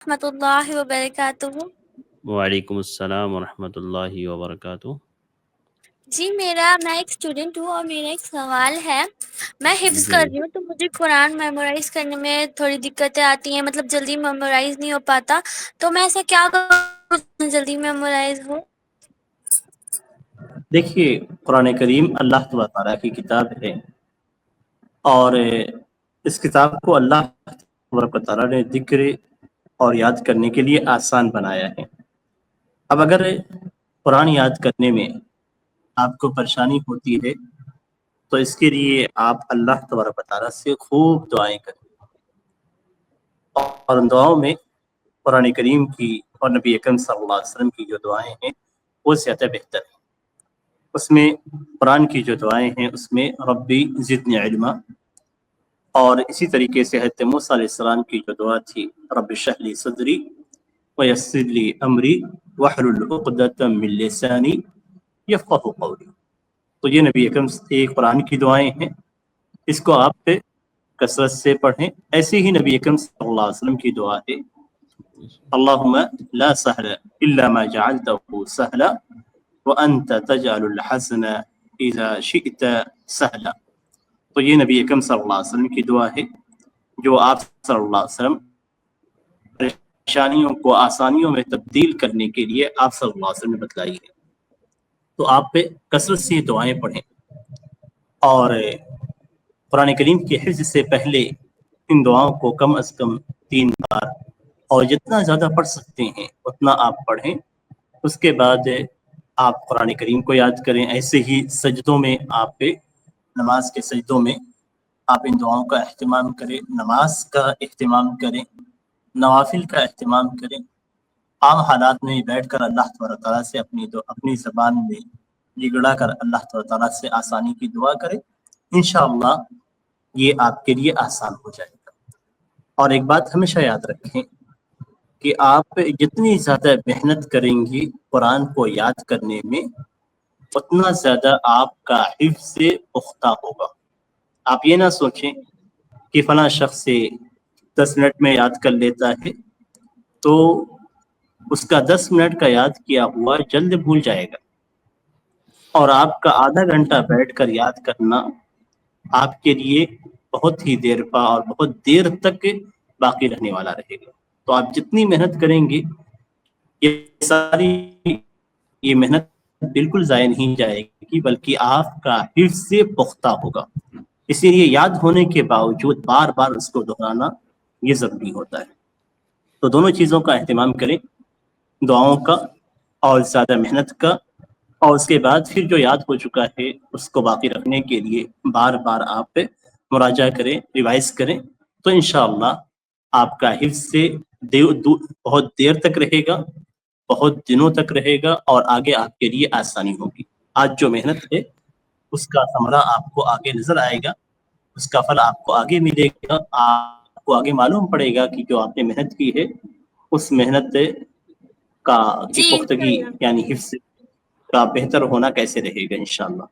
ورحمۃ اللہ وبرکاتہ۔ وعلیکم السلام ورحمۃ اللہ وبرکاتہ۔ جی میں ایک اسٹوڈنٹ ہوں اور میرا ایک سوال ہے۔ میں حفظ جی کر رہی ہوں تو مجھے قرآن میمورائز کرنے میں تھوڑی دقتیں آتی ہیں، مطلب جلدی میمورائز نہیں ہو پاتا، تو میں ایسا کیا کروں جلدی میمورائز ہو؟ دیکھیے، قرآن کریم اللہ تعالیٰ کی کتاب ہے، اور اس کتاب کو اللہ تبارک و تعالیٰ نے ذکر اور یاد کرنے کے لیے آسان بنایا ہے۔ اب اگر قرآن یاد کرنے میں آپ کو پریشانی ہوتی ہے تو اس کے لیے آپ اللہ تبارک و تعالیٰ سے خوب دعائیں کریں، اور ان دعاؤں میں قرآن کریم کی اور نبی اکرم صلی اللہ علیہ وسلم کی جو دعائیں ہیں وہ زیادہ بہتر ہیں۔ اس میں قرآن کی جو دعائیں ہیں اس میں ربی زدنی علما، اور اسی طریقے سے حضرت موسیٰ علیہ السلام کی جو دعا تھی رب اشرح لی صدری ویسر لی امری واحلل عقدۃ من لسانی یفقہوا قولی، تو یہ نبی اکرم سے قرآن کی دعائیں ہیں، اس کو آپ پہ کثرت سے پڑھیں۔ ایسے ہی نبی اکرم صلی اللہ علیہ وسلم کی دعا ہے اللہم لا سہل الا ما جعلته سہلا وانت تجعل الحزن اذا شئت سہلا، تو یہ نبی اکرم صلی اللہ علیہ وسلم کی دعا ہے جو آپ صلی اللہ علیہ وسلم پریشانیوں کو آسانیوں میں تبدیل کرنے کے لیے آپ صلی اللہ علیہ وسلم نے بتلائی ہے۔ تو آپ پہ کثرت سے یہ دعائیں پڑھیں، اور قرآن کریم کے حفظ سے پہلے ان دعاؤں کو کم از کم 3 بار، اور جتنا زیادہ پڑھ سکتے ہیں اتنا آپ پڑھیں۔ اس کے بعد آپ قرآن کریم کو یاد کریں۔ ایسے ہی سجدوں میں آپ پہ، نماز کے سجدوں میں آپ ان دعاؤں کا اہتمام کریں، نماز کا اہتمام کریں، نوافل کا اہتمام کریں۔ عام حالات میں بیٹھ کر اللہ تبارک تعالیٰ سے اپنی زبان میں گڑا کر اللہ تبارک تعالیٰ سے آسانی کی دعا کریں، انشاءاللہ یہ آپ کے لیے آسان ہو جائے گا۔ اور ایک بات ہمیشہ یاد رکھیں کہ آپ جتنی زیادہ محنت کریں گی قرآن کو یاد کرنے میں، اتنا زیادہ آپ کا حفظ پختہ ہوگا۔ آپ یہ نہ سوچیں کہ فلاں شخص سے 10 منٹ میں یاد کر لیتا ہے تو اس کا 10 منٹ کا یاد کیا ہوا جلد بھول جائے گا، اور آپ کا آدھا گھنٹہ بیٹھ کر یاد کرنا آپ کے لیے بہت ہی دیر پا اور بہت دیر تک باقی رہنے والا رہے گا۔ تو آپ جتنی محنت کریں گے یہ محنت بالکل ضائع نہیں جائے گی، بلکہ آپ کا حفظ سے پختہ ہوگا۔ اسی لیے یاد ہونے کے باوجود بار بار اس کو دہرانا یہ ضروری ہوتا ہے۔ تو دونوں چیزوں کا اہتمام کریں، دعاؤں کا اور زیادہ محنت کا، اور اس کے بعد پھر جو یاد ہو چکا ہے اس کو باقی رکھنے کے لیے بار بار آپ مراجعہ کریں، ریوائز کریں، تو انشاءاللہ آپ کا حفظ سے بہت دیر تک رہے گا، بہت دنوں تک رہے گا، اور آگے آپ کے لیے آسانی ہوگی۔ آج جو محنت ہے اس کا ثمرہ آپ کو آگے نظر آئے گا، اس کا پھل آپ کو آگے ملے گا، آپ کو آگے معلوم پڑے گا کہ جو آپ نے محنت کی ہے اس محنت کی جی پختگی یعنی حفظ کا بہتر ہونا کیسے رہے گا انشاءاللہ۔